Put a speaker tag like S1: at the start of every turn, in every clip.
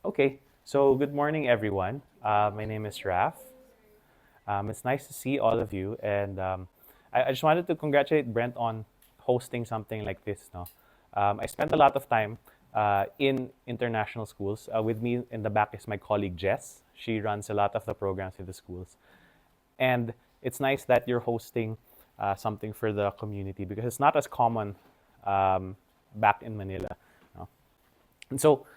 S1: Okay, so good morning, everyone. My name is Raf. It's nice to see all of you, and I just wanted to congratulate Brent on hosting something like this. No, I spent a lot of time in international schools. With me in the back is my colleague Jess. She runs a lot of the programs in the schools, and it's nice that you're hosting something for the community because it's not as common back in Manila. No? And so,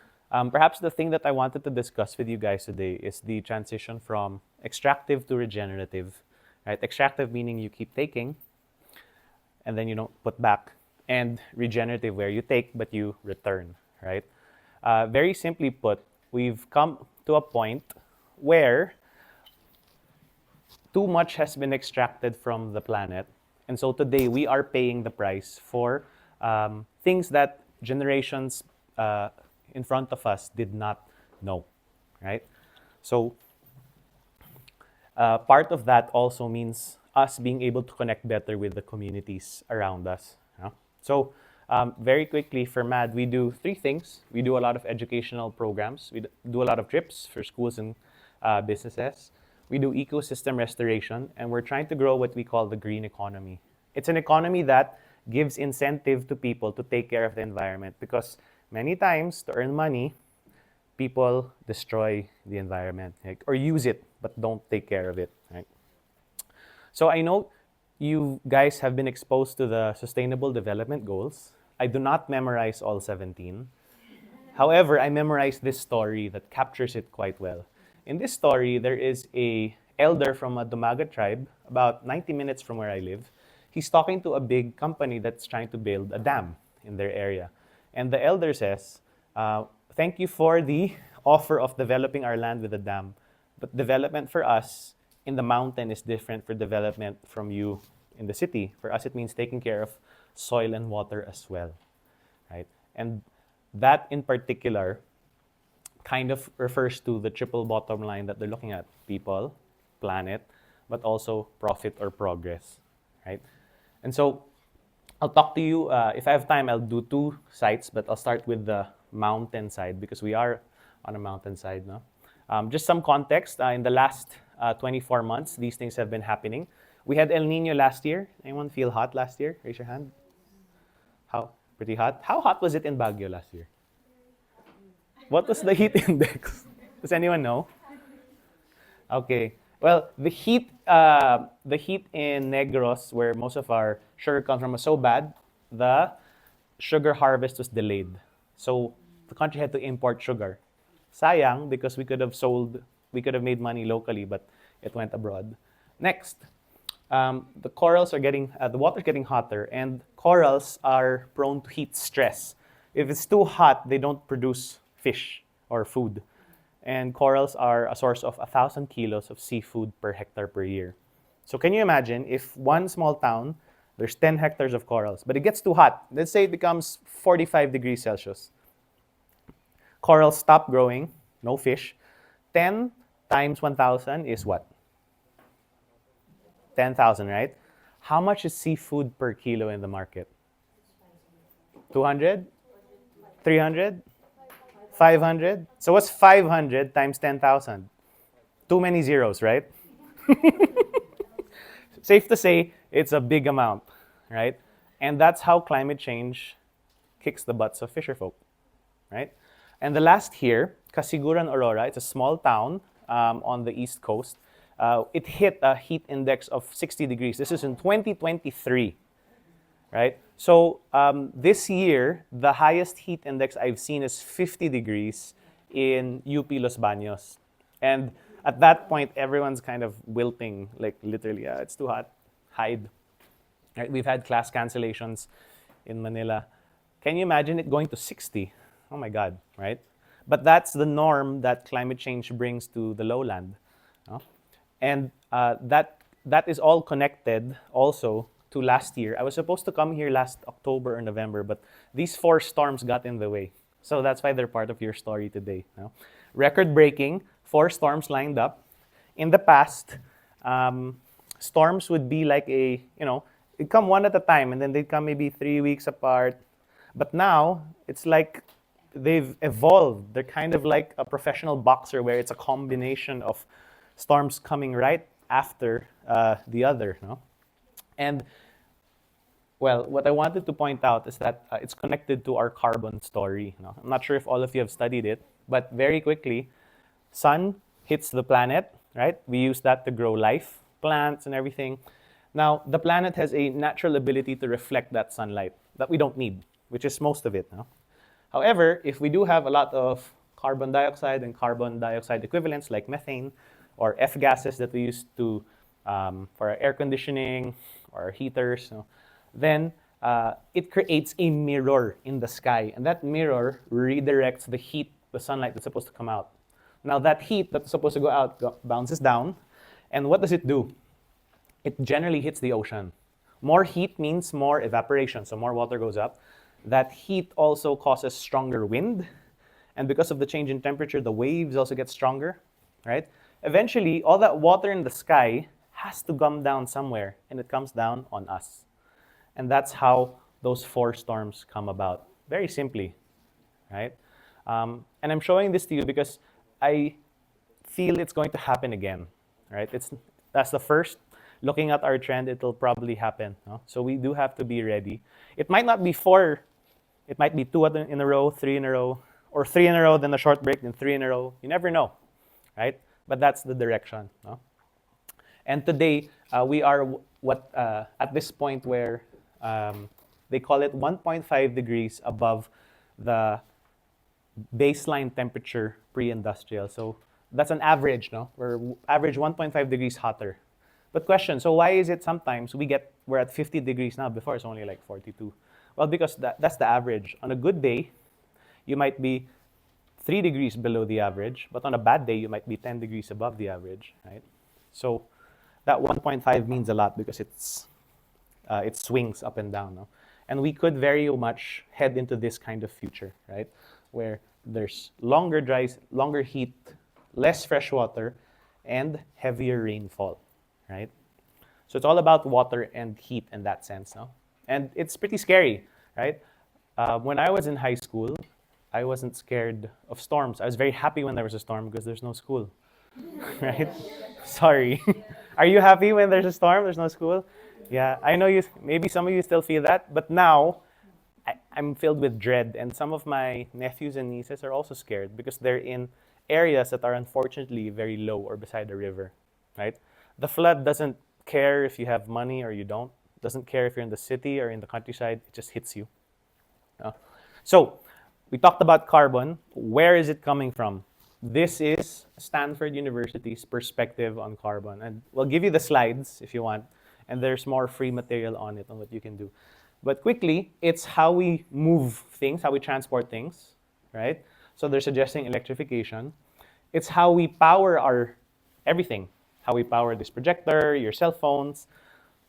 S1: perhaps the thing that I wanted to discuss with you guys today is the transition from extractive to regenerative. Right? Extractive meaning you keep taking and then you don't put back, and regenerative where you take but you return. Right? Very simply put, we've come to a point where too much has been extracted from the planet. And so today we are paying the price for things that generations in front of us did not know, right? So part of that also means us being able to connect better with the communities around us. So very quickly for MAD, we do three things. We do a lot of educational programs. We do a lot of trips for schools and businesses. We do ecosystem restoration, and we're trying to grow what we call the green economy. It's an economy that gives incentive to people to take care of the environment because many times to earn money, people destroy the environment, like, or use it but don't take care of it. Right? So I know you guys have been exposed to the Sustainable Development Goals. I do not memorize all 17. However, I memorized this story that captures it quite well. In this story, there is a elder from a Dumaga tribe, about 90 minutes from where I live. He's talking to a big company that's trying to build a dam in their area. And the elder says, thank you for the offer of developing our land with a dam. But development for us in the mountain is different for development from you in the city. For us, it means taking care of soil and water as well, right? And that in particular kind of refers to the triple bottom line that they're looking at: people, planet, but also profit or progress, right? And so I'll talk to you, if I have time, I'll do two sites, but I'll start with the mountain side because we are on a mountain side now. Just some context, in the last 24 months, these things have been happening. We had El Nino last year. Anyone feel hot last year? Raise your hand. How? Pretty hot? How hot was it in Baguio last year? What was the heat index? Does anyone know? Okay. Well, the heat in Negros, where most of our sugar comes from, was so bad, the sugar harvest was delayed. So the country had to import sugar. Sayang, because we could have made money locally, but it went abroad. Next, the corals are getting, the water's getting hotter, and corals are prone to heat stress. If it's too hot, they don't produce fish or food. And corals are a source of 1,000 kilos of seafood per hectare per year. So can you imagine if one small town, there's 10 hectares of corals, but it gets too hot. Let's say it becomes 45 degrees Celsius. Corals stop growing, no fish. 10 times 1,000 is what? 10,000, right? How much is seafood per kilo in the market? 200? 300? 500? So what's 500 times 10,000? Too many zeros, right? Safe to say, it's a big amount, right? And that's how climate change kicks the butts of fisherfolk, right? And the last here, Casiguran, Aurora, it's a small town on the east coast. It hit a heat index of 60 degrees. This is in 2023, right? So this year, the highest heat index I've seen is 50 degrees in UP Los Baños. And at that point, everyone's kind of wilting, like literally, it's too hot, hide. Right? We've had class cancellations in Manila. Can you imagine it going to 60? Oh my God, right? But that's the norm that climate change brings to the lowland. No? And that is all connected also to last year. I was supposed to come here last October or November, but these 4 storms got in the way. So that's why they're part of your story today. No? Record-breaking, 4 storms lined up. In the past, storms would be like it'd come one at a time, and then they'd come maybe 3 weeks apart. But now, it's like they've evolved. They're kind of like a professional boxer where it's a combination of storms coming right after the other. No? And well, what I wanted to point out is that it's connected to our carbon story. No? I'm not sure if all of you have studied it, but very quickly, sun hits the planet, right? We use that to grow life, plants and everything. Now, the planet has a natural ability to reflect that sunlight that we don't need, which is most of it. No? However, if we do have a lot of carbon dioxide and carbon dioxide equivalents like methane or F gases that we use to for our air conditioning or our heaters, then it creates a mirror in the sky, and that mirror redirects the heat, the sunlight that's supposed to come out. Now that heat that's supposed to go out bounces down, and what does it do? It generally hits the ocean. More heat means more evaporation, so more water goes up. That heat also causes stronger wind, and because of the change in temperature, the waves also get stronger, right? Eventually, all that water in the sky has to come down somewhere, and it comes down on us. And that's how those 4 storms come about, very simply, right? And I'm showing this to you because I feel it's going to happen again, right? That's the first. Looking at our trend, it'll probably happen. No? So we do have to be ready. It might not be 4, it might be 2 in a row, 3 in a row, or 3 in a row, then a short break, then 3 in a row. You never know, right? But that's the direction. No? And today, we are at this point where they call it 1.5 degrees above the baseline temperature pre-industrial. So that's an average, no? We're average 1.5 degrees hotter. But question, so why is it sometimes we're at 50 degrees now, before it's only like 42? Well, because that's the average. On a good day, you might be 3 degrees below the average, but on a bad day, you might be 10 degrees above the average, right? So that 1.5 means a lot because it swings up and down. No? And we could very much head into this kind of future, right? Where there's longer heat, less fresh water, and heavier rainfall, right? So it's all about water and heat in that sense. No? And it's pretty scary, right? When I was in high school, I wasn't scared of storms. I was very happy when there was a storm because there's no school, right? Sorry. Are you happy when there's a storm, there's no school? Yeah, I know maybe some of you still feel that, but now I'm filled with dread, and some of my nephews and nieces are also scared because they're in areas that are unfortunately very low or beside a river, right? The flood doesn't care if you have money or you don't. It doesn't care if you're in the city or in the countryside. It just hits you. So we talked about carbon. Where is it coming from? This is Stanford University's perspective on carbon. And we'll give you the slides if you want. And there's more free material on it on what you can do. But quickly, it's how we move things, how we transport things, right? So they're suggesting electrification. It's how we power our everything, how we power this projector, your cell phones.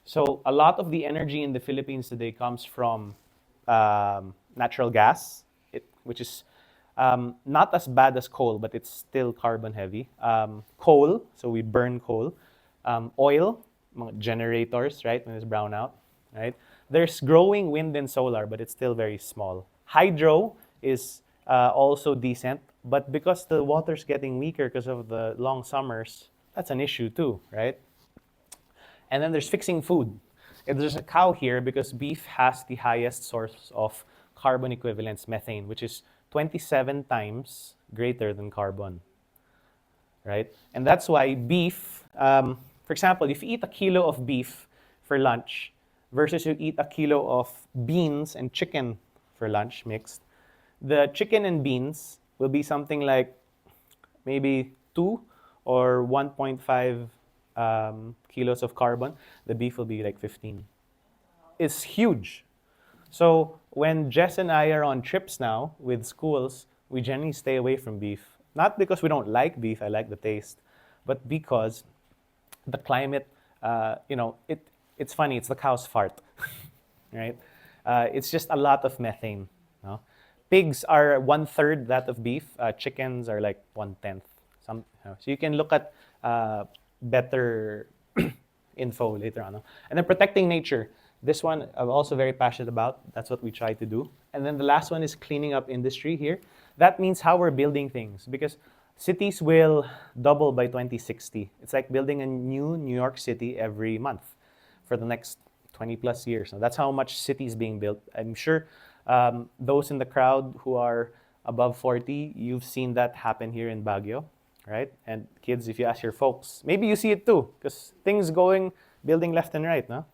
S1: So a lot of the energy in the Philippines today comes from natural gas, which is not as bad as coal, but it's still carbon heavy. Coal, so we burn coal. Oil, mga generators, right, when it's brown out, right? There's growing wind and solar, but it's still very small. Hydro is also decent, but because the water's getting weaker because of the long summers, that's an issue too, right? And then there's fixing food. And there's a cow here because beef has the highest source of carbon equivalents, methane, which is 27 times greater than carbon, right? And that's why beef, for example, if you eat a kilo of beef for lunch versus you eat a kilo of beans and chicken for lunch mixed, the chicken and beans will be something like maybe 2 or 1.5 kilos of carbon. The beef will be like 15. It's huge. So when Jess and I are on trips now with schools, we generally stay away from beef. Not because we don't like beef, I like the taste, but because the climate, it's funny, it's the cow's fart, right? It's just a lot of methane. No? Pigs are 1/3 that of beef. Chickens are like 1/10. So you can look at better info later on. No? And then protecting nature. This one I'm also very passionate about. That's what we try to do. And then the last one is cleaning up industry here. That means how we're building things because cities will double by 2060. It's like building a new New York City every month for the next 20 plus years. Now, that's how much city is being built. I'm sure those in the crowd who are above 40, you've seen that happen here in Baguio, right? And kids, if you ask your folks, maybe you see it too, because things going, building left and right, no?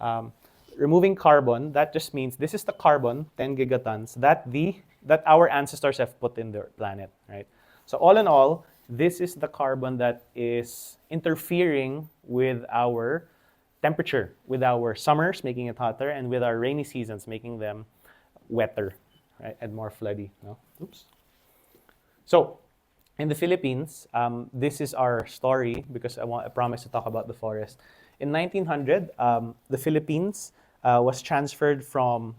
S1: Um, Removing carbon, that just means this is the carbon, 10 gigatons, that our ancestors have put in the planet, right? So all in all, this is the carbon that is interfering with our temperature, with our summers, making it hotter, and with our rainy seasons, making them wetter, right, and more floody. No? Oops. So, in the Philippines, this is our story because I promised to talk about the forest. In 1900, the Philippines was transferred from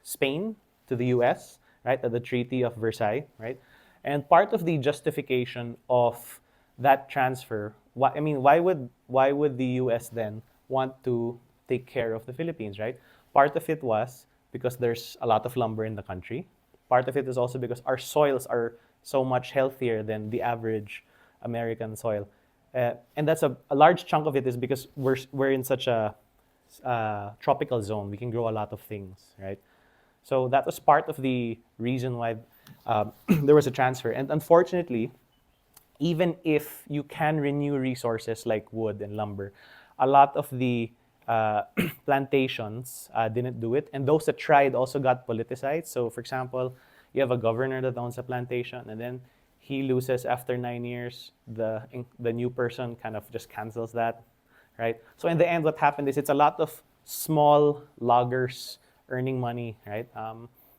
S1: Spain to the U.S. right at the Treaty of Versailles, right, and part of the justification of that transfer, why would the U.S. then want to take care of the Philippines, right? Part of it was because there's a lot of lumber in the country. Part of it is also because our soils are so much healthier than the average American soil. And that's a large chunk of it is because we're in such a tropical zone. We can grow a lot of things, right? So that was part of the reason why there was a transfer. And unfortunately, even if you can renew resources like wood and lumber, a lot of the plantations didn't do it. And those that tried also got politicized. So, for example, you have a governor that owns a plantation, and then he loses after 9 years. The new person kind of just cancels that, right? So in the end, what happened is it's a lot of small loggers earning money, right?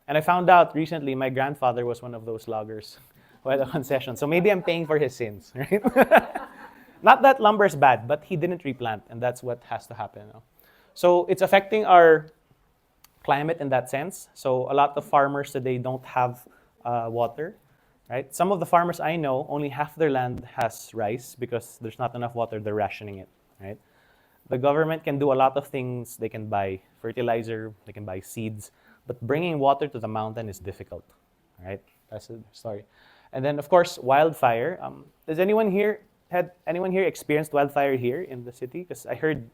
S1: And I found out recently my grandfather was one of those loggers who had a concession. So maybe I'm paying for his sins, right? Not that lumber is bad, but he didn't replant, and that's what has to happen. No? So it's affecting our climate in that sense. So a lot of farmers today don't have water, right? Some of the farmers I know, only half their land has rice because there's not enough water, they're rationing it, right? The government can do a lot of things. They can buy fertilizer, they can buy seeds, but bringing water to the mountain is difficult, right? That's the story. And then, of course, wildfire. Does anyone here experienced wildfire here in the city? Because I heard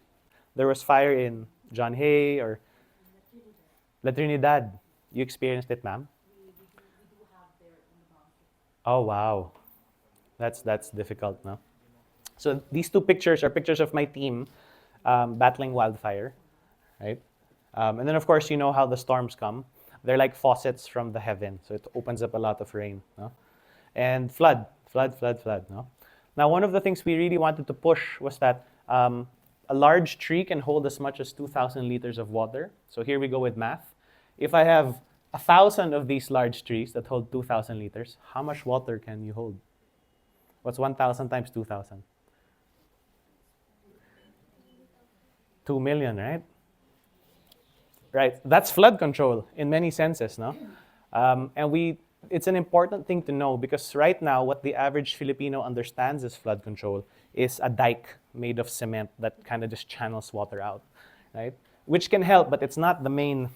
S1: there was fire in John Hay or La Trinidad. You experienced it, ma'am? Oh wow, that's difficult, no? So these two pictures are pictures of my team battling wildfire, right? And then of course you know how the storms come. They're like faucets from the heaven, so it opens up a lot of rain, no? And flood, no? Now one of the things we really wanted to push was that a large tree can hold as much as 2,000 liters of water. So here we go with math. If I have 1,000 of these large trees that hold 2,000 liters, how much water can you hold? What's 1,000 times 2,000? 2 million, right? Right. That's flood control in many senses, no? It's an important thing to know because right now, what the average Filipino understands as flood control is a dike made of cement that kind of just channels water out, right? Which can help, but it's not the main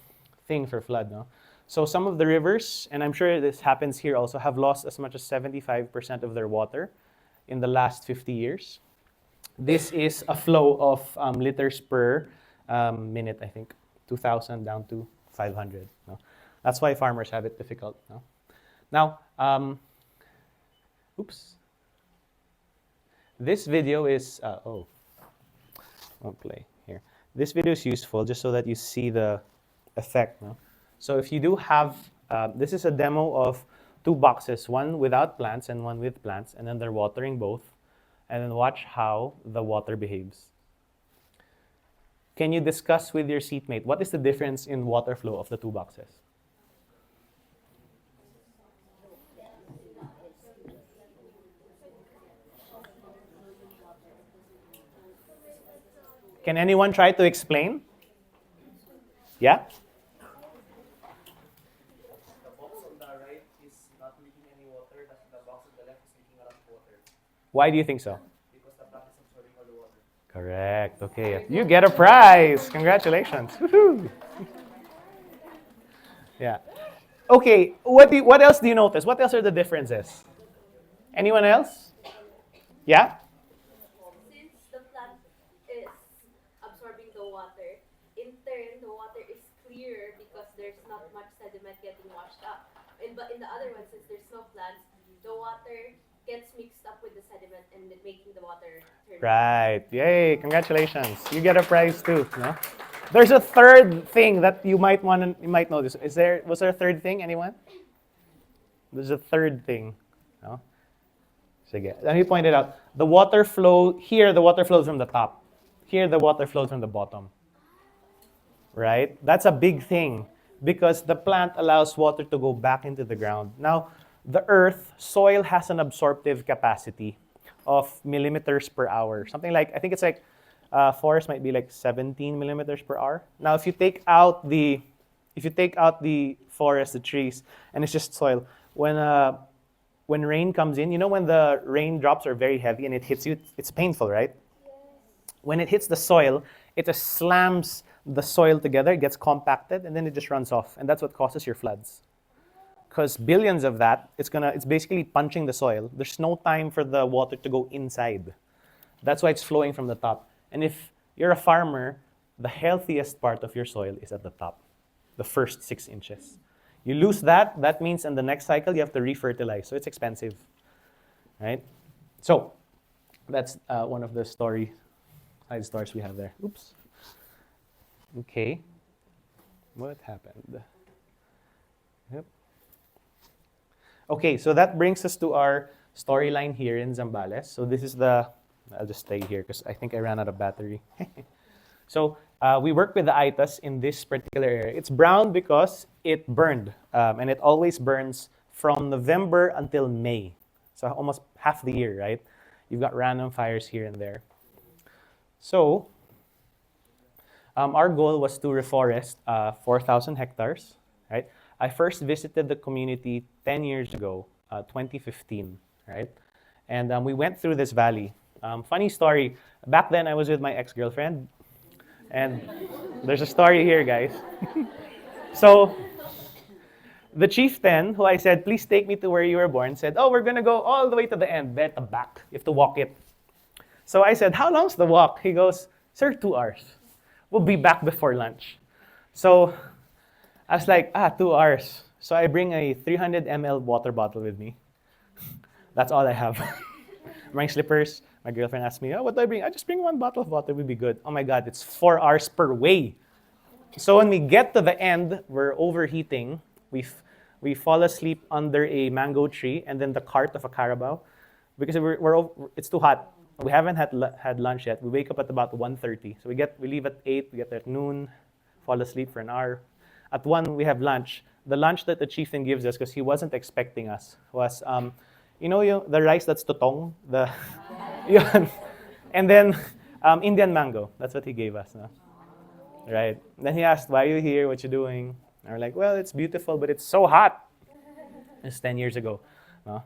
S1: thing for flood, no? So some of the rivers, and I'm sure this happens here also, have lost as much as 75% of their water in the last 50 years. This is a flow of liters per minute, I think. 2,000 down to 500. No? That's why farmers have it difficult. No? Now, oops. This video is, I'll play here. This video is useful just so that you see the effect. No? So if you do have, this is a demo of two boxes, one without plants and one with plants, and then they're watering both. And then watch how the water behaves. Can you discuss with your seatmate what is the difference in water flow of the two boxes? Can anyone try to explain? Yeah? The box on the right is not leaking any water, the box on the left is leaking a lot of water. Why do you think so? Because the plant is absorbing all the water. Correct. Okay. You get a prize. Congratulations. Woohoo. Yeah. Okay. What else do you notice? What else are the differences? Anyone else? Yeah?
S2: Since the plant is absorbing the water, in turn, the water is clearer because there's not much sediment getting washed up. But in the other one, since there's no plants, the water gets mixed up with the sediment and making the water turn black.
S1: Right. Yay. Congratulations. You get a prize too. No? There's a third thing that you might notice. Was there a third thing? Anyone? There's a third thing. No? Sige. Let me point it out. The water flows from the top. Here, the water flows from the bottom. Right? That's a big thing because the plant allows water to go back into the ground. Now, the earth, soil has an absorptive capacity of millimeters per hour. Something like, I think it's like, forest might be like 17 millimeters per hour. Now, if you take out the forest, the trees, and it's just soil, when rain comes in, you know when the raindrops are very heavy and it hits you, it's painful, right? When it hits the soil, it just slams the soil together, it gets compacted, and then it just runs off. And that's what causes your floods. Because billions of that, it's basically punching the soil. There's no time for the water to go inside. That's why it's flowing from the top. And if you're a farmer, the healthiest part of your soil is at the top, the first 6 inches. You lose that, that means in the next cycle you have to refertilize. So it's expensive, right? So that's one of the side stories we have there. Oops. Okay. What happened? Yep. Okay, so that brings us to our storyline here in Zambales. So this is I'll just stay here because I think I ran out of battery. So we work with the ITAS in this particular area. It's brown because it burned, and it always burns from November until May. So almost half the year, right? You've got random fires here and there. So our goal was to reforest 4,000 hectares, right? I first visited the community 10 years ago, 2015, right? And we went through this valley. Funny story, back then I was with my ex-girlfriend, and there's a story here, guys. So the chieftain, who I said, please take me to where you were born, said, oh, we're gonna go all the way to the end, at the back. You have to walk it. So I said, how long's the walk? He goes, sir, 2 hours. We'll be back before lunch. So I was like, 2 hours. So I bring a 300 ml water bottle with me. That's all I have. I'm wearing slippers. My girlfriend asked me, oh, what do I bring? I just bring 1 bottle of water, we'll be good. Oh my God, it's 4 hours per way. So when we get to the end, we're overheating. We fall asleep under a mango tree and then the cart of a carabao because it's too hot. We haven't had lunch yet. We wake up at about 1:30. So we leave at 8, we get there at noon, fall asleep for an hour. At 1, we have lunch. The lunch that the chieftain gives us, because he wasn't expecting us, was, the rice that's tutong? Yun. And then Indian mango. That's what he gave us. No? Right. Then he asked, why are you here? What you doing? And we're like, well, it's beautiful, but it's so hot. It's 10 years ago. No?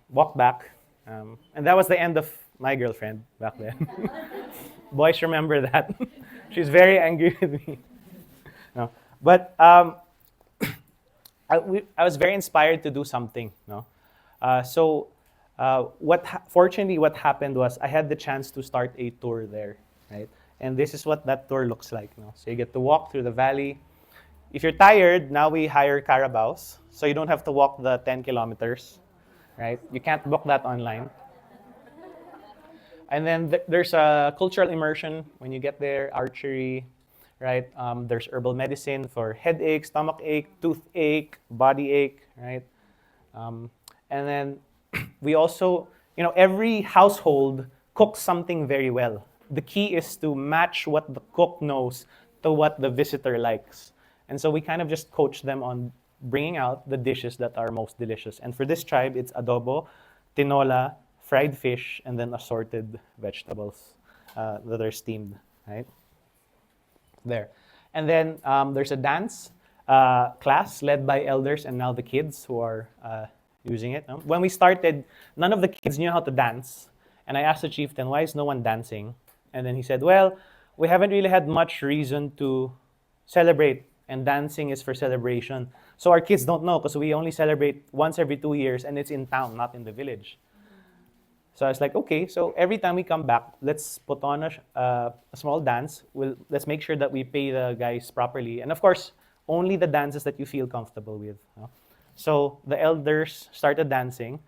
S1: Walked back. And that was the end of my girlfriend back then. Boys remember that. She's very angry with me. No. But I was very inspired to do something. No? Fortunately, what happened was I had the chance to start a tour there, right? And this is what that tour looks like. No? So you get to walk through the valley. If you're tired, now we hire carabaos, so you don't have to walk the 10 kilometers, right? You can't book that online. And then there's a cultural immersion when you get there, archery, right? There's herbal medicine for headache, stomach ache, toothache, body ache, right? And then we also, every household cooks something very well. The key is to match what the cook knows to what the visitor likes. And so we kind of just coach them on bringing out the dishes that are most delicious. And for this tribe, it's adobo, tinola, fried fish, and then assorted vegetables that are steamed, right? There. And then there's a dance class led by elders and now the kids who are using it. No? When we started, none of the kids knew how to dance. And I asked the chieftain, why is no one dancing? And then he said, well, we haven't really had much reason to celebrate, and dancing is for celebration. So our kids don't know because we only celebrate once every 2 years, and it's in town, not in the village. So I was like, okay, so every time we come back, let's put on a small dance. Let's make sure that we pay the guys properly. And of course, only the dances that you feel comfortable with. So the elders started dancing.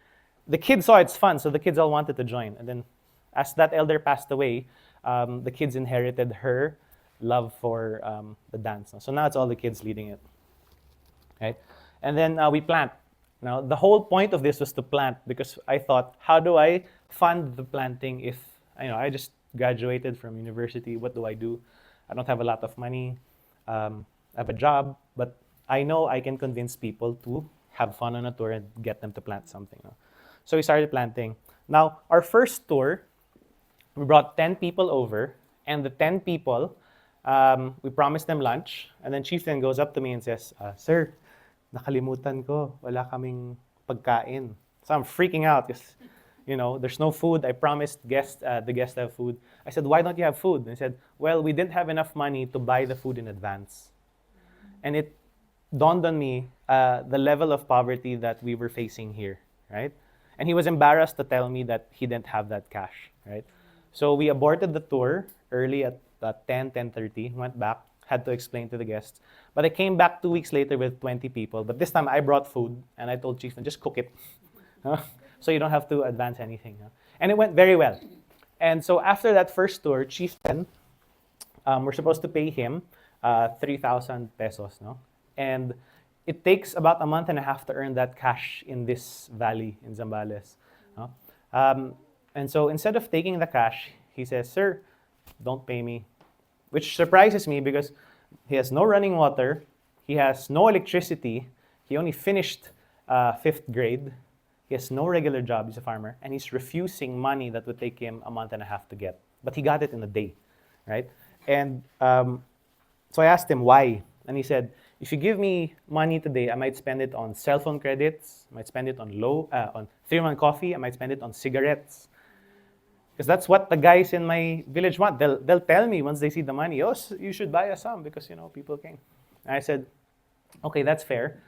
S1: The kids saw it's fun, so the kids all wanted to join. And then as that elder passed away, the kids inherited her love for the dance. So now it's all the kids leading it. Right? And then we plant. Now, the whole point of this was to plant because I thought, how do I fund the planting if I just graduated from university? What do I do? I don't have a lot of money. I have a job, but I know I can convince people to have fun on a tour and get them to plant something. So we started planting. Now, our first tour, we brought 10 people over, and the 10 people, we promised them lunch, and then Chieftain goes up to me and says, Sir, nakalimutan ko, wala kaming pagkain. So I'm freaking out because, there's no food. I promised the guests have food. I said, why don't you have food? And he said, well, we didn't have enough money to buy the food in advance. And it dawned on me the level of poverty that we were facing here, right? And he was embarrassed to tell me that he didn't have that cash, right? So we aborted the tour early at 10:30, went back, had to explain to the guests. But I came back 2 weeks later with 20 people. But this time I brought food, and I told Chieftain, just cook it. So you don't have to advance anything. And it went very well. And so after that first tour, Chieftain, we're supposed to pay him 3,000 pesos. No? And it takes about a month and a half to earn that cash in this valley in Zambales. No? And so instead of taking the cash, he says, sir, don't pay me. Which surprises me because he has no running water, he has no electricity, he only finished 5th grade, he has no regular job, he's a farmer, and he's refusing money that would take him a month and a half to get. But he got it in a day, right? And so I asked him why, and he said, if you give me money today, I might spend it on cell phone credits, I might spend it on on 3-1 coffee, I might spend it on cigarettes. Because that's what the guys in my village want. They'll tell me once they see the money, oh, you should buy us some because, people came. And I said, okay, that's fair.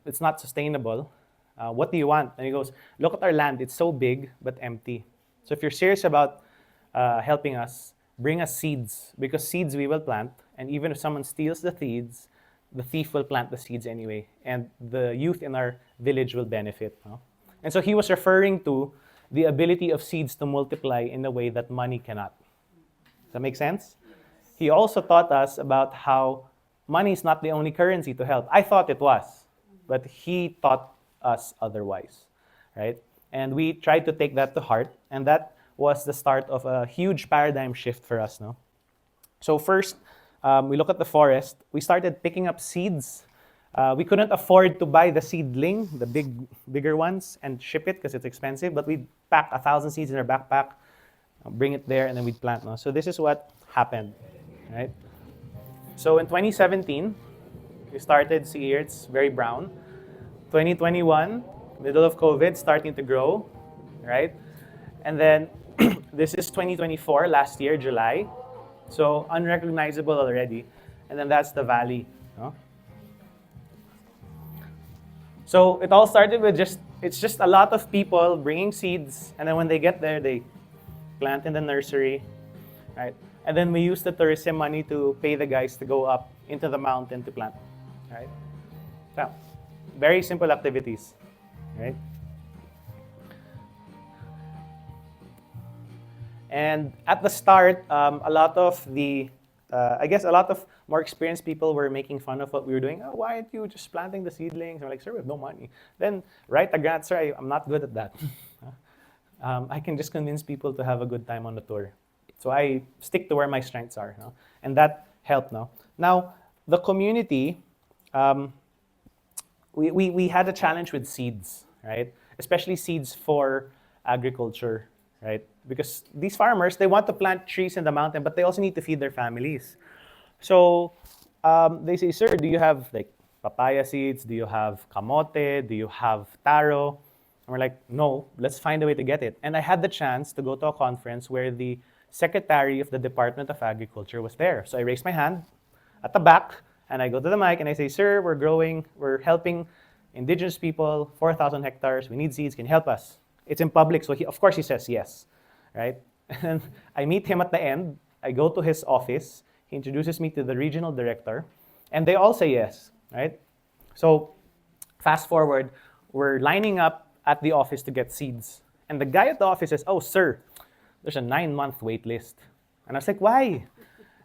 S1: It's not sustainable. What do you want? And he goes, look at our land. It's so big but empty. So if you're serious about helping us, bring us seeds because seeds we will plant. And even if someone steals the seeds, the thief will plant the seeds anyway. And the youth in our village will benefit. And so he was referring to the ability of seeds to multiply in a way that money cannot. Does that make sense? He also taught us about how money is not the only currency to help. I thought it was, but he taught us otherwise, right? And we tried to take that to heart, and that was the start of a huge paradigm shift for us. No? So first, we look at the forest. We started picking up seeds. We couldn't afford to buy the seedling, the bigger ones, and ship it because it's expensive. But we'd pack 1,000 seeds in our backpack, bring it there, and then we'd plant. No? So this is what happened, right? So in 2017, we started. See here, it's very brown. 2021, middle of COVID, starting to grow, right? And then this is 2024, last year, July. So unrecognizable already. And then that's the valley. No? So it all started with it's just a lot of people bringing seeds, and then when they get there, they plant in the nursery, right? And then we use the tourism money to pay the guys to go up into the mountain to plant, right? So, very simple activities, right? And at the start, a lot of more experienced people were making fun of what we were doing. Oh, why aren't you just planting the seedlings? We're like, sir, we have no money. Then write a grant, sir. I'm not good at that. I can just convince people to have a good time on the tour. So I stick to where my strengths are, no? And that helped. No? Now, the community, we had a challenge with seeds, right? Especially seeds for agriculture, right? Because these farmers, they want to plant trees in the mountain, but they also need to feed their families. So they say, sir, do you have like papaya seeds? Do you have kamote? Do you have taro? And we're like, no, let's find a way to get it. And I had the chance to go to a conference where the secretary of the Department of Agriculture was there. So I raised my hand at the back, and I go to the mic and I say, "Sir, we're helping indigenous people, 4,000 hectares. We need seeds. Can you help us?" It's in public, so of course he says yes, right? And I meet him at the end. I go to his office. He introduces me to the regional director, and they all say yes, right? So fast forward, we're lining up at the office to get seeds. And the guy at the office says, "Oh, sir, there's a 9-month wait list." And I was like, "Why?"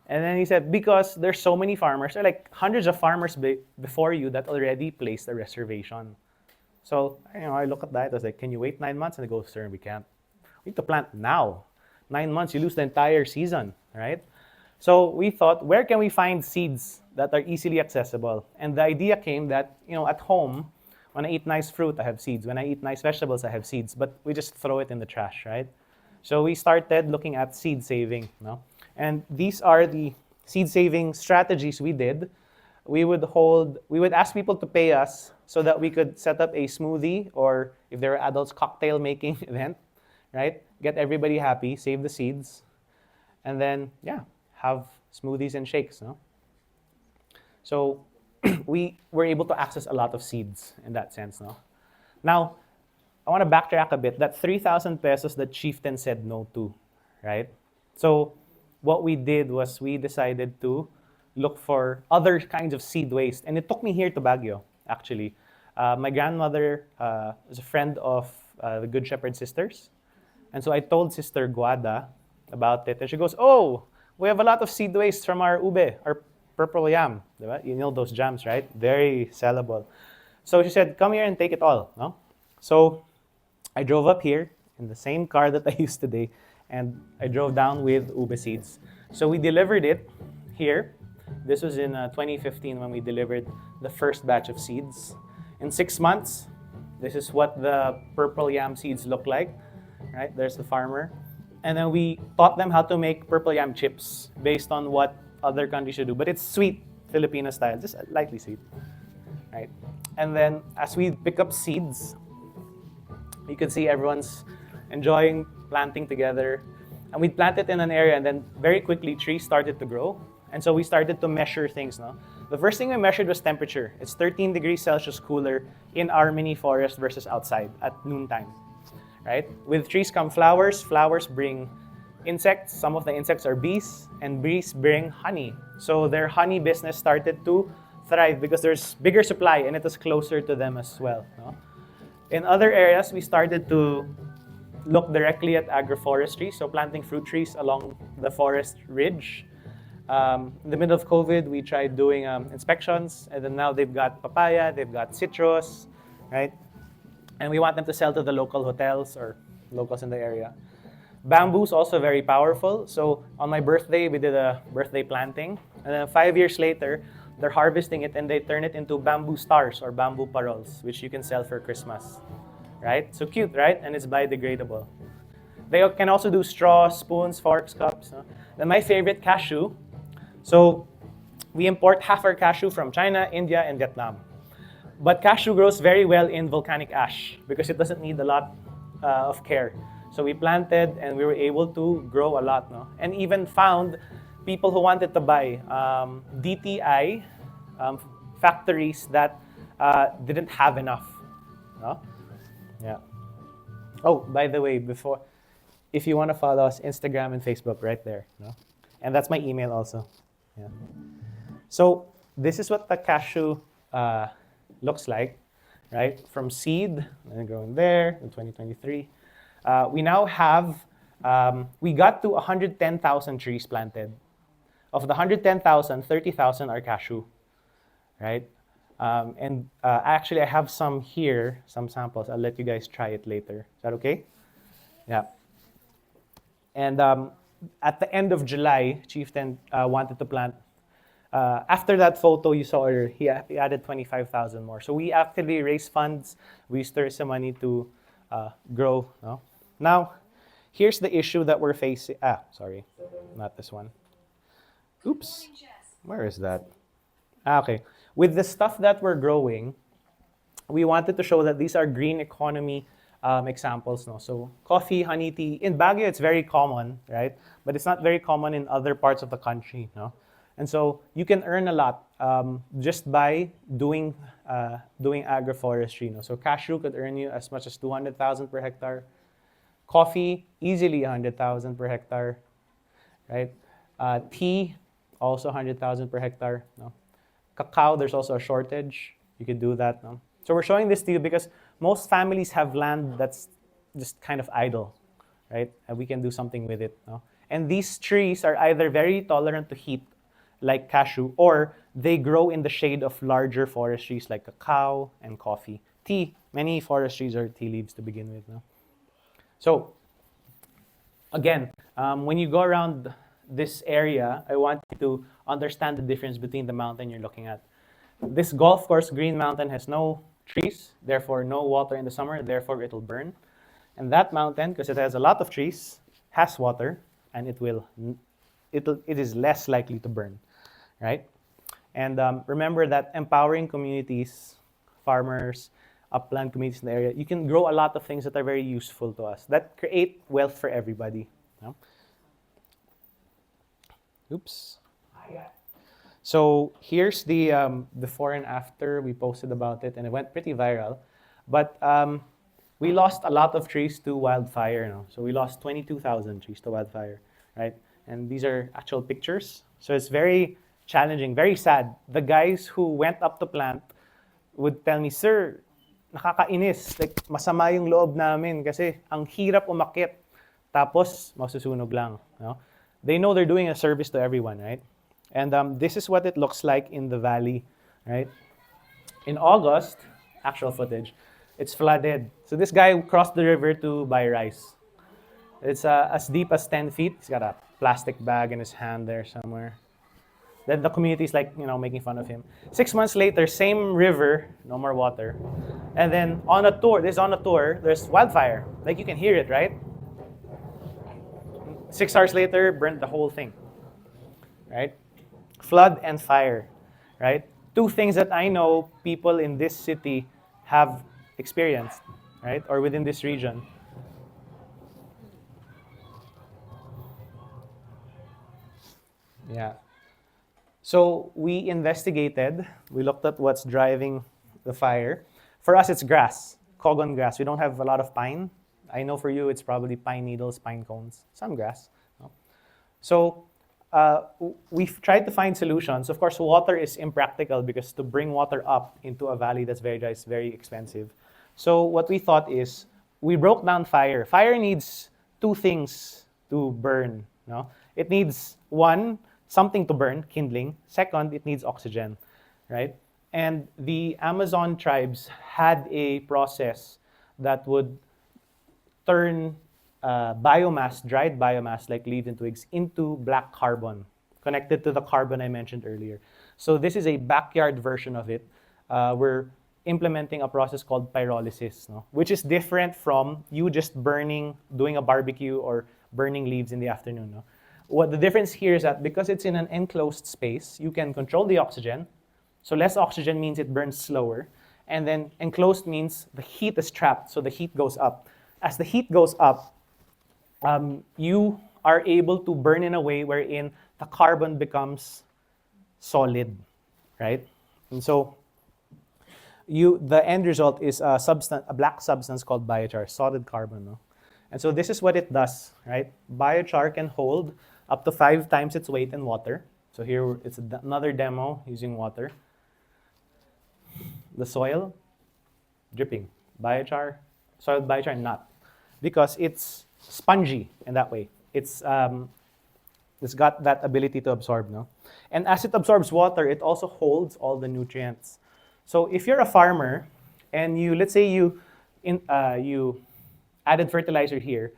S1: And then he said, "Because there's so many farmers, there are like hundreds of farmers before you that already placed a reservation." So, I look at that, I was like, "Can you wait 9 months?" And they go, "Sir, we can't. We need to plant now. 9 months, you lose the entire season, right?" So we thought, where can we find seeds that are easily accessible? And the idea came that, at home, when I eat nice fruit, I have seeds. When I eat nice vegetables, I have seeds. But we just throw it in the trash, right? So we started looking at seed saving. And these are the seed saving strategies we did. We would ask people to pay us so that we could set up a smoothie, or if there were adults, cocktail making event, right? Get everybody happy, save the seeds, and then, have smoothies and shakes. So we were able to access a lot of seeds in that sense. Now, I want to backtrack a bit. That 3,000 pesos that Chieftain said no to, right? So what we did was we decided to look for other kinds of seed waste. And it took me here to Baguio, actually. My grandmother is a friend of the Good Shepherd sisters. And so I told Sister Guada about it. And she goes, "Oh, we have a lot of seed waste from our ube, our purple yam." Diba? You know those jams, right? Very sellable. So she said, "Come here and take it all." No? So I drove up here in the same car that I used today, and I drove down with ube seeds. So we delivered it here. This was in 2015 when we delivered the first batch of seeds. In 6 months, this is what the purple yam seeds look like. Right? There's the farmer. And then we taught them how to make purple yam chips based on what other countries should do. But it's sweet, Filipino style, just lightly sweet. Right? And then as we pick up seeds, you can see everyone's enjoying planting together. And we planted in an area, and then very quickly trees started to grow. And so we started to measure things. The first thing we measured was temperature. It's 13 degrees Celsius cooler in our mini forest versus outside at noontime. Right? With trees come flowers. Flowers bring insects. Some of the insects are bees, and bees bring honey. So their honey business started to thrive because there's bigger supply, and it was closer to them as well. In other areas, we started to look directly at agroforestry, so planting fruit trees along the forest ridge. In the middle of COVID, we tried doing inspections, and then now they've got papaya, they've got citrus, right? And we want them to sell to the local hotels or locals in the area. Bamboo is also very powerful. So on my birthday, we did a birthday planting. And then 5 years later, they're harvesting it and they turn it into bamboo stars or bamboo paroles, which you can sell for Christmas. Right? So cute, right? And it's biodegradable. They can also do straws, spoons, forks, cups. Then my favorite, cashew. So we import half our cashew from China, India, and Vietnam. But cashew grows very well in volcanic ash because it doesn't need a lot of care. So we planted and we were able to grow a lot. And even found people who wanted to buy DTI factories that didn't have enough. Yeah. Oh, by the way, if you want to follow us, Instagram and Facebook right there. And that's my email also. Yeah. So this is what the cashew looks like, right? From seed, and growing there in 2023. We now have, we got to 110,000 trees planted. Of the 110,000, 30,000 are cashew, right? And actually, I have some here, some samples. I'll let you guys try it later. Is that okay? Yeah. And at the end of July, Chieftain wanted to plant. After that photo you saw earlier, he added 25,000 more. So we actively raise funds. We stir some money to grow. Now, here's the issue that we're facing. Sorry, not this one. Oops. Where is that? Okay. With the stuff that we're growing, we wanted to show that these are green economy examples. No? So coffee, honey, tea. In Baguio, it's very common, right? But it's not very common in other parts of the country. No? And so you can earn a lot just by doing agroforestry. No? So cashew could earn you as much as 200,000 per hectare. Coffee, easily 100,000 per hectare, right? Tea, also 100,000 per hectare. No? Cacao, there's also a shortage. You could do that. No? So we're showing this to you because most families have land that's just kind of idle, right? And we can do something with it. No? And these trees are either very tolerant to heat, like cashew, or they grow in the shade of larger forest trees like cacao and coffee. Tea, many forest trees are tea leaves to begin with. No? So again, when you go around this area, I want you to understand the difference between the mountain you're looking at. This golf course, Green Mountain, has no trees, therefore no water in the summer, therefore it'll burn. And that mountain, because it has a lot of trees, has water, and it is less likely to burn, right? And remember that empowering communities, farmers, upland communities in the area, you can grow a lot of things that are very useful to us, that create wealth for everybody. No? Oops. So here's the before and after. We posted about it, and it went pretty viral. But we lost a lot of trees to wildfire. No? So we lost 22,000 trees to wildfire, right? And these are actual pictures. So it's very challenging, very sad. The guys who went up to plant would tell me, "Sir, nakakainis. Like, masama yung loob namin kasi ang hirap umakyat. Tapos, masusunog lang." No? They know they're doing a service to everyone, right? And this is what it looks like in the valley, right? In August, actual footage, it's flooded. So this guy crossed the river to buy rice. It's as deep as 10 feet. He's got a plastic bag in his hand there somewhere. Then the community is like, making fun of him. 6 months later, same river, no more water. And then on a tour, there's wildfire. Like you can hear it, right? 6 hours later, burnt the whole thing, right? Flood and fire, right? Two things that I know people in this city have experienced, right? Or within this region. Yeah. So we investigated, we looked at what's driving the fire. For us, it's grass, cogon grass. We don't have a lot of pine. I know for you, it's probably pine needles, pine cones, some grass. No? So we've tried to find solutions. Of course, water is impractical because to bring water up into a valley that's very dry is very expensive. So what we thought is we broke down fire. Fire needs two things to burn. No? It needs one, something to burn, kindling. Second, it needs oxygen, right? And the Amazon tribes had a process that would turn biomass, dried biomass like leaves and twigs, into black carbon, connected to the carbon I mentioned earlier. So this is a backyard version of it. We're implementing a process called pyrolysis, no? Which is different from you just doing a barbecue or burning leaves in the afternoon. No? What the difference here is that because it's in an enclosed space, you can control the oxygen. So less oxygen means it burns slower. And then enclosed means the heat is trapped, so the heat goes up. As the heat goes up, you are able to burn in a way wherein the carbon becomes solid, right? And so the end result is a black substance called biochar, solid carbon. No? And so this is what it does, right? Biochar can hold up to 5 times its weight in water. So here it's another demo using water. The soil, dripping. Biochar, soil biochar, not. Because it's spongy in that way. It's got that ability to absorb, no? And as it absorbs water, it also holds all the nutrients. So if you're a farmer and let's say you added fertilizer here,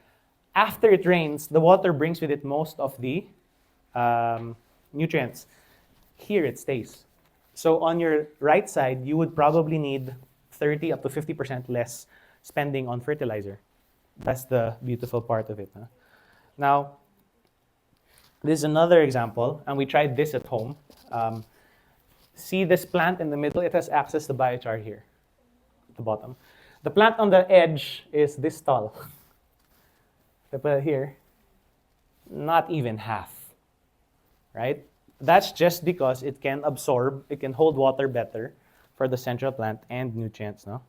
S1: after it rains, the water brings with it most of the nutrients. Here it stays. So on your right side, you would probably need 30 up to 50% less spending on fertilizer. That's the beautiful part of it. Huh? Now, this is another example, and we tried this at home. See this plant in the middle? It has access to biochar here at the bottom. The plant on the edge is this tall. If I put it here, not even half, right? That's just because it can absorb, it can hold water better for the central plant and nutrients, no?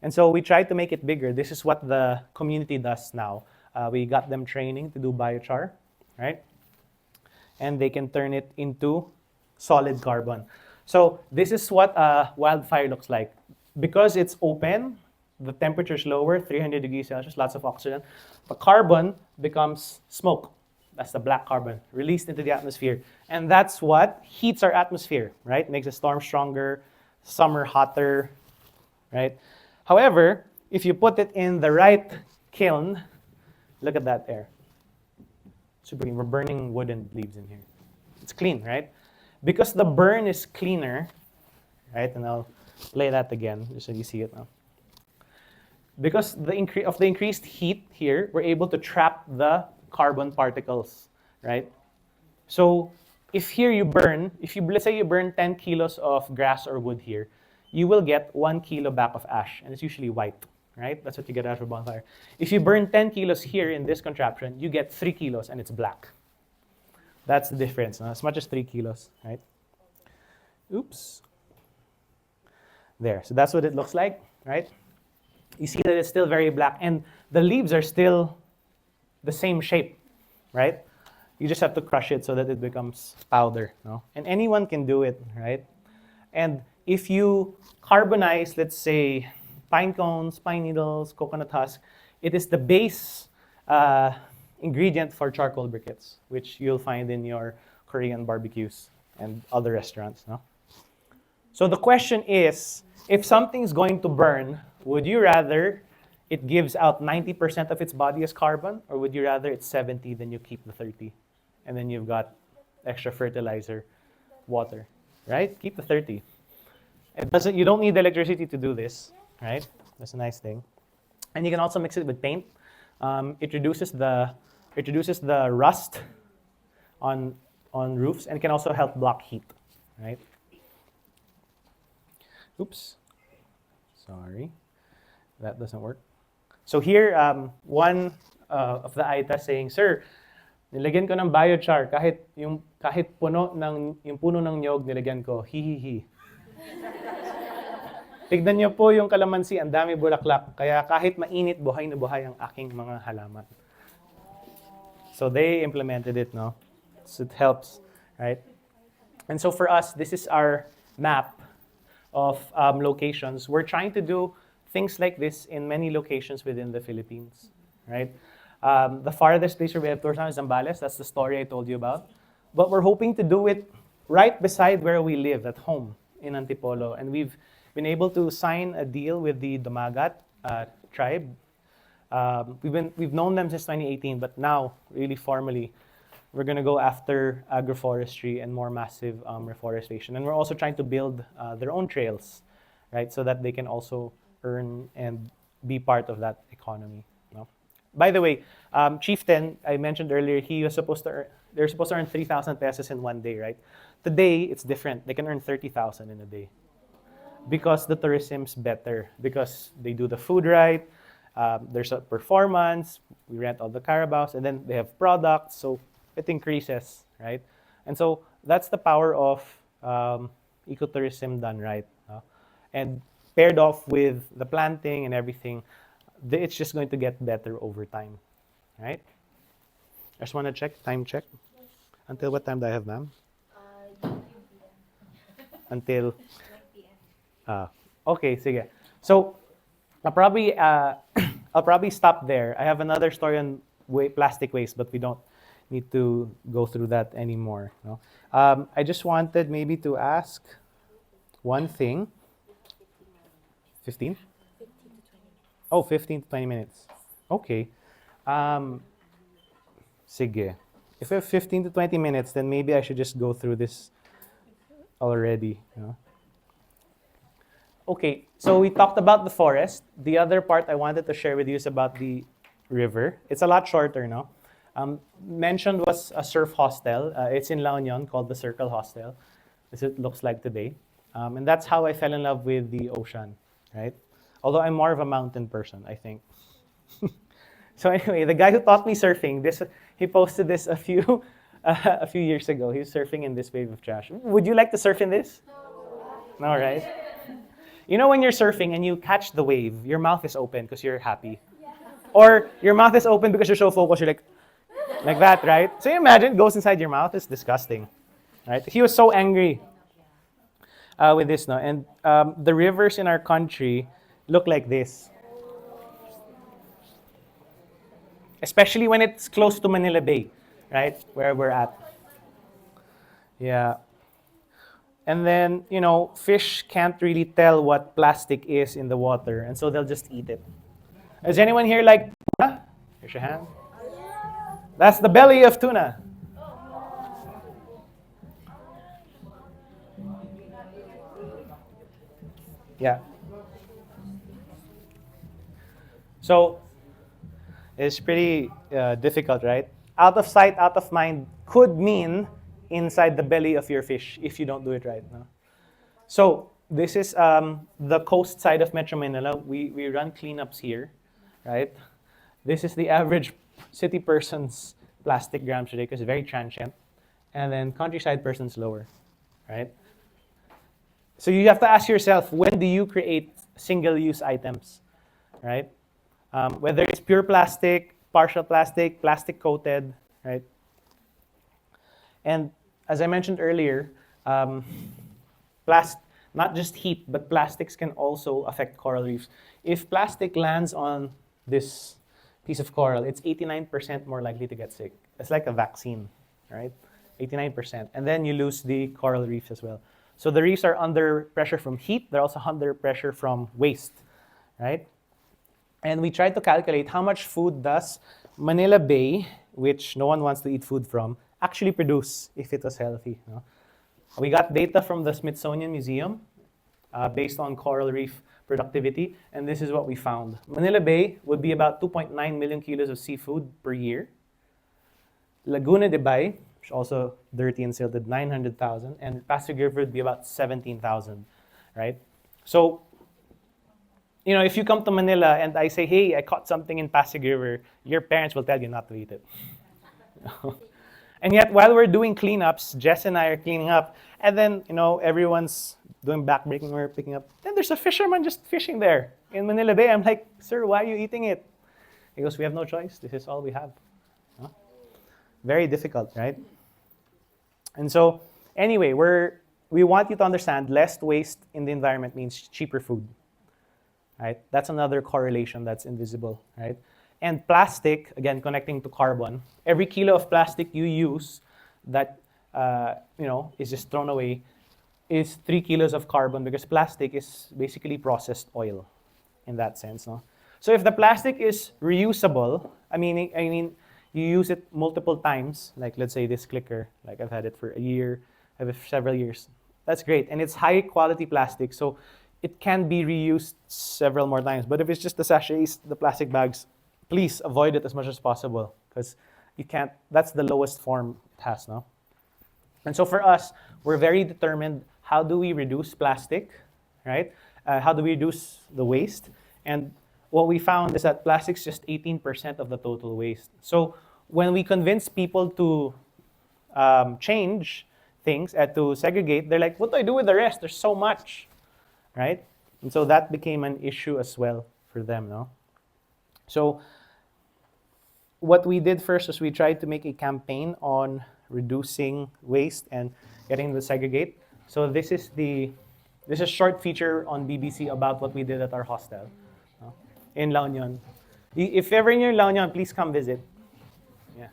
S1: And so we tried to make it bigger. This is what the community does now. We got them training to do biochar, right? And they can turn it into solid carbon. So this is what a wildfire looks like. Because it's open, the temperature is lower, 300 degrees Celsius, lots of oxygen. The carbon becomes smoke. That's the black carbon released into the atmosphere. And that's what heats our atmosphere, right? Makes a storm stronger, summer hotter, right? However, if you put it in the right kiln, look at that air. Super clean. We're burning wood and leaves in here. It's clean, right? Because the burn is cleaner, right? And I'll lay that again, just so you see it now. Because of the increased heat here, we're able to trap the carbon particles, right? So if here you burn, let's say you burn 10 kilos of grass or wood here, you will get 1 kilo back of ash, and it's usually white, right? That's what you get out of a bonfire. If you burn 10 kilos here in this contraption, you get 3 kilos, and it's black. That's the difference, no? As much as 3 kilos, right? Oops. There, so that's what it looks like, right? You see that it's still very black, and the leaves are still the same shape, right? You just have to crush it so that it becomes powder, no? And anyone can do it, right? And if you carbonize, let's say, pine cones, pine needles, coconut husk, it is the base ingredient for charcoal briquettes, which you'll find in your Korean barbecues and other restaurants, no? So the question is, if something's going to burn, would you rather it gives out 90% of its body as carbon, or would you rather it's 70, then you keep the 30, and then you've got extra fertilizer, water, right? Keep the 30. You don't need electricity to do this, right? That's a nice thing. And you can also mix it with paint. It reduces the rust on roofs, and it can also help block heat, right? Oops, sorry, that doesn't work. So here, one of the Aita saying, "Sir, nilagyan ko ng biochar kahit puno yung puno ng nyog nilagyan ko, hihihi. Tignan niyo po yung kalamansi, ang dami bulaklak, kaya kahit mainit, buhay na buhay ang aking mga halaman." So they implemented it, no? So it helps, right? And so for us, this is our map of locations. We're trying to do things like this in many locations within the Philippines, right? The farthest place where we have tours now is Zambales. That's the story I told you about. But we're hoping to do it right beside where we live, at home in Antipolo. And we've been able to sign a deal with the Dumagat tribe. We've known them since 2018, but now, really formally, we're going to go after agroforestry and more massive reforestation. And we're also trying to build their own trails, right? So that they can also earn and be part of that economy. No? By the way, Chieftain, I mentioned earlier, they're supposed to earn 3,000 pesos in one day, right? Today, it's different. They can earn 30,000 in a day. Because the tourism's better. Because they do the food right. There's a performance. We rent all the carabaos. And then they have products. So it increases, right? And so that's the power of ecotourism done right. And paired off with the planting and everything, it's just going to get better over time, right? I just want to time check. Until what time do I have, ma'am? Until, okay, sige. So, I'll probably stop there. I have another story on plastic waste, but we don't need to go through that anymore. No? I just wanted maybe to ask one thing. 15? 15 to 20 minutes. Okay. Sige. If we have 15 to 20 minutes, then maybe I should just go through this already. You know? Okay, so we talked about the forest. The other part I wanted to share with you is about the river. It's a lot shorter, no? Mentioned was a surf hostel. It's in La Union called the Circle Hostel. This it looks like today. And that's how I fell in love with the ocean, right? Although I'm more of a mountain person, I think. So anyway, the guy who taught me surfing, he posted this a few years ago. He was surfing in this wave of trash. Would you like to surf in this? No, right? You know when you're surfing and you catch the wave, your mouth is open because you're happy. Or your mouth is open because you're so focused, you're like that, right? So you imagine it goes inside your mouth. It's disgusting, right? He was so angry with this now. And the rivers in our country look like this, especially when it's close to Manila Bay, right? Where we're at. Yeah. And then, fish can't really tell what plastic is in the water, and so they'll just eat it. Is anyone here like tuna? Raise your hand. That's the belly of tuna. Yeah. So it's pretty difficult, right? Out of sight, out of mind could mean inside the belly of your fish if you don't do it right. No? So this is the coast side of Metro Manila. We run cleanups here, right? This is the average city person's plastic grams per day because it's very transient. And then countryside person's lower, right? So you have to ask yourself, when do you create single-use items, right? Whether it's pure plastic, partial plastic, plastic coated, right? And as I mentioned earlier, not just heat, but plastics can also affect coral reefs. If plastic lands on this piece of coral, it's 89% more likely to get sick. It's like a vaccine, right? 89%. And then you lose the coral reefs as well. So the reefs are under pressure from heat. They're also under pressure from waste, right? And we tried to calculate how much food does Manila Bay, which no one wants to eat food from, actually produce if it was healthy. No? We got data from the Smithsonian Museum based on coral reef productivity, and this is what we found. Manila Bay would be about 2.9 million kilos of seafood per year. Laguna de Bay, which is also dirty and silted, 900,000, and Pasig River would be about 17,000, right? So, if you come to Manila and I say, hey, I caught something in Pasig River, your parents will tell you not to eat it. And yet, while we're doing cleanups, Jess and I are cleaning up, and then, everyone's doing backbreaking, we're picking up. Then there's a fisherman just fishing there in Manila Bay. I'm like, sir, why are you eating it? He goes, we have no choice. This is all we have. Huh? Very difficult, right? And so, anyway, we want you to understand less waste in the environment means cheaper food. Right? That's another correlation that's invisible, right? And plastic, again, connecting to carbon, every kilo of plastic you use that, is just thrown away is 3 kilos of carbon because plastic is basically processed oil in that sense. No? So if the plastic is reusable, I mean, you use it multiple times, like let's say this clicker, like I've had it for a year, I have it for several years. That's great. And it's high quality plastic, so it can be reused several more times. But if it's just the sachets, the plastic bags, please avoid it as much as possible because you can't, that's the lowest form it has, no? And so for us, we're very determined, how do we reduce plastic, right? How do we reduce the waste? And what we found is that plastic's just 18% of the total waste. So when we convince people to change things, to segregate, they're like, what do I do with the rest? There's so much, right? And so that became an issue as well for them, no? So what we did first was we tried to make a campaign on reducing waste and getting them to segregate. So this is a short feature on BBC about what we did at our hostel in La Union. If ever you're in La Union, please come visit. Yeah.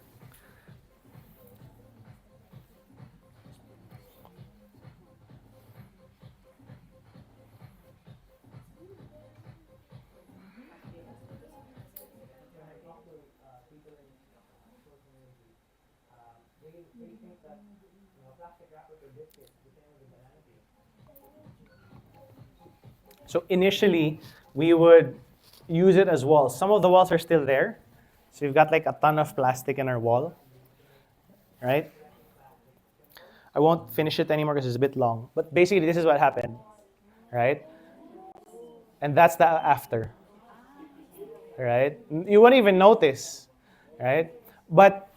S1: So initially, we would use it as walls. Some of the walls are still there. So we've got like a ton of plastic in our wall, right? I won't finish it anymore because it's a bit long. But basically, this is what happened, right? And that's the after, right? You won't even notice, right? But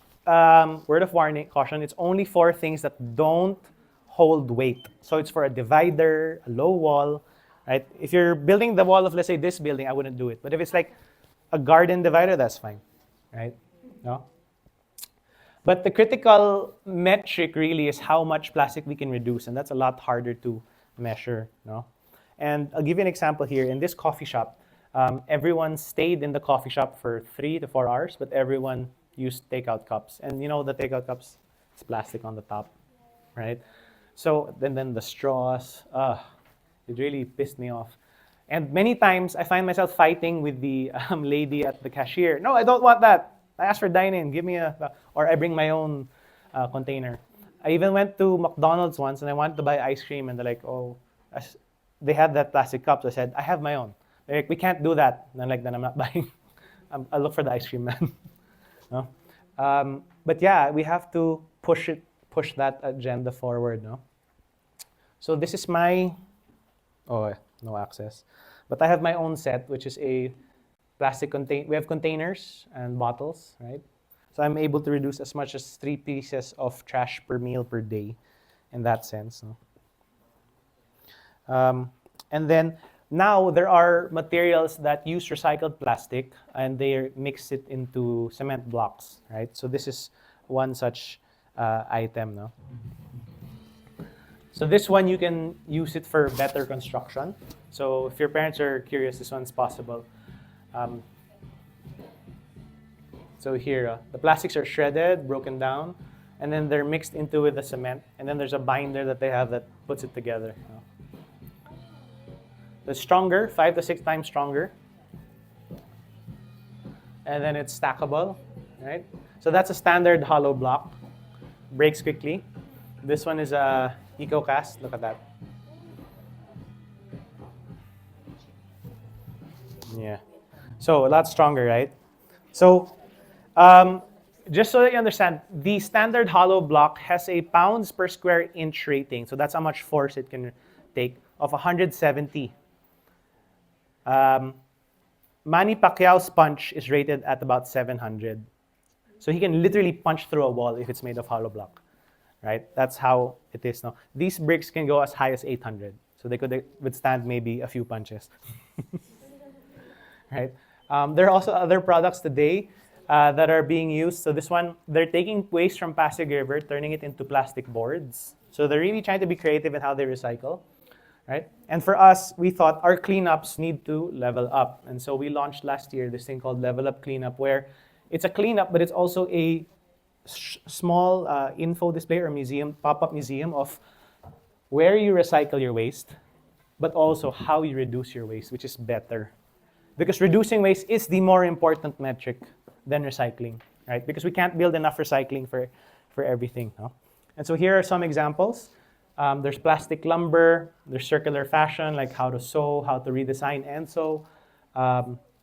S1: word of warning, caution, it's only for things that don't hold weight. So it's for a divider, a low wall, right? If you're building the wall of, let's say, this building, I wouldn't do it. But if it's like a garden divider, that's fine, right? No? But the critical metric really is how much plastic we can reduce, and that's a lot harder to measure. No? And I'll give you an example here. In this coffee shop, everyone stayed in the coffee shop for 3 to 4 hours, but everyone used takeout cups. And you know the takeout cups, it's plastic on the top, right? So then the straws, it really pissed me off. And many times I find myself fighting with the lady at the cashier. No, I don't want that. I asked for dine-in. Give me or I bring my own container. I even went to McDonald's once and I wanted to buy ice cream and they're like, oh, they had that plastic cup. So I said, I have my own. They're like, we can't do that. And I'm like, then I'm not buying. I'll look for the ice cream man. No? But yeah, we have to push that agenda forward. No? So this is my, no access. But I have my own set, which is a we have containers and bottles, right? So I'm able to reduce as much as 3 pieces of trash per meal per day in that sense. No? And then now there are materials that use recycled plastic and they mix it into cement blocks, right? So this is one such item. No? So this one, you can use it for better construction. So if your parents are curious, this one's possible. So here, the plastics are shredded, broken down, and then they're mixed into with the cement. And then there's a binder that they have that puts it together. It's stronger, 5 to 6 times stronger. And then it's stackable, right? So that's a standard hollow block. Breaks quickly. This one is a EcoCast. Look at that. Yeah. So a lot stronger, right? So just so that you understand, the standard hollow block has a pounds per square inch rating. So that's how much force it can take of 170. Manny Pacquiao's punch is rated at about 700. So he can literally punch through a wall if it's made of hollow block, right? That's how it is now. These bricks can go as high as 800. So they could withstand maybe a few punches, right? There are also other products today that are being used. So this one, they're taking waste from Pasig River, turning it into plastic boards. So they're really trying to be creative in how they recycle, right? And for us, we thought our cleanups need to level up. And so we launched last year this thing called Level Up Cleanup, where it's a cleanup, but it's also a small info display or museum, pop-up museum of where you recycle your waste, but also how you reduce your waste, which is better. Because reducing waste is the more important metric than recycling, right? Because we can't build enough recycling for everything. No? And so here are some examples. There's plastic lumber, there's circular fashion, like how to sew, how to redesign and sew,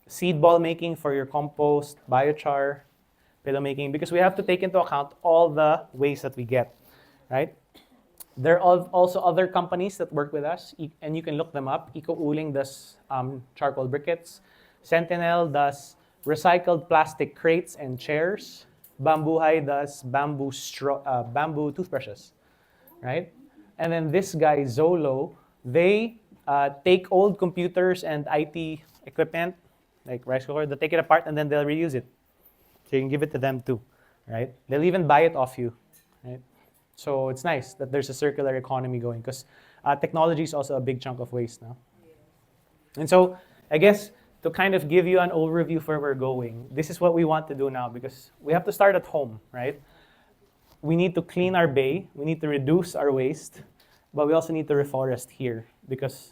S1: seed ball making for your compost, biochar, pillow making, because we have to take into account all the waste that we get, right? There are also other companies that work with us, and you can look them up. Eco Uling does charcoal briquettes. Sentinel does recycled plastic crates and chairs. Bambuhay does bamboo toothbrushes, right? And then this guy, Zolo, they take old computers and IT equipment, like rice cooker, they take it apart and then they'll reuse it. So you can give it to them too, right? They'll even buy it off you, right? So it's nice that there's a circular economy going because technology is also a big chunk of waste now. And so I guess to kind of give you an overview for where we're going, this is what we want to do now because we have to start at home, right? We need to clean our bay, we need to reduce our waste, but we also need to reforest here because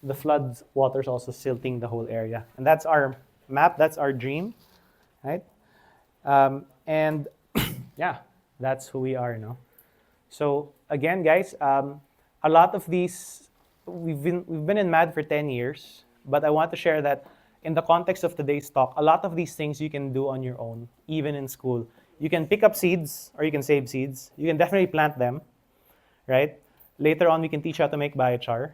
S1: the flood water is also silting the whole area. And that's our map, that's our dream, right? And yeah, that's who we are now. So again, guys, a lot of these, we've been in MAD for 10 years, but I want to share that in the context of today's talk, a lot of these things you can do on your own, even in school. You can pick up seeds or you can save seeds. You can definitely plant them, right? Later on, we can teach you how to make biochar.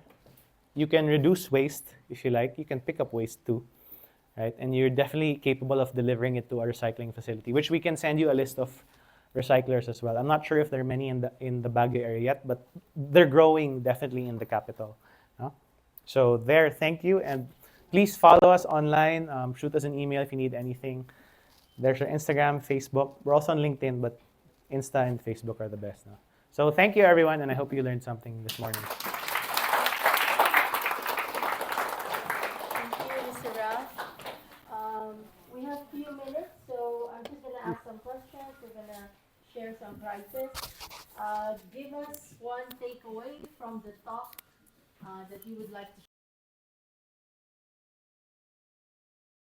S1: you can reduce waste if you like. You can pick up waste too, right? And you're definitely capable of delivering it to a recycling facility, which we can send you a list of recyclers as well. I'm not sure if there are many in the Baguio area yet, but they're growing definitely in the capital. No? So there, thank you, and please follow us online. Shoot us an email if you need anything. There's our Instagram, Facebook. We're also on LinkedIn, but Insta and Facebook are the best now. So thank you, everyone, and I hope you learned something this morning.
S3: Thank you, Mr. Ralph. We have few minutes, so I'm just gonna ask some questions. We're gonna share some prizes. Give us one takeaway from the talk that you would like to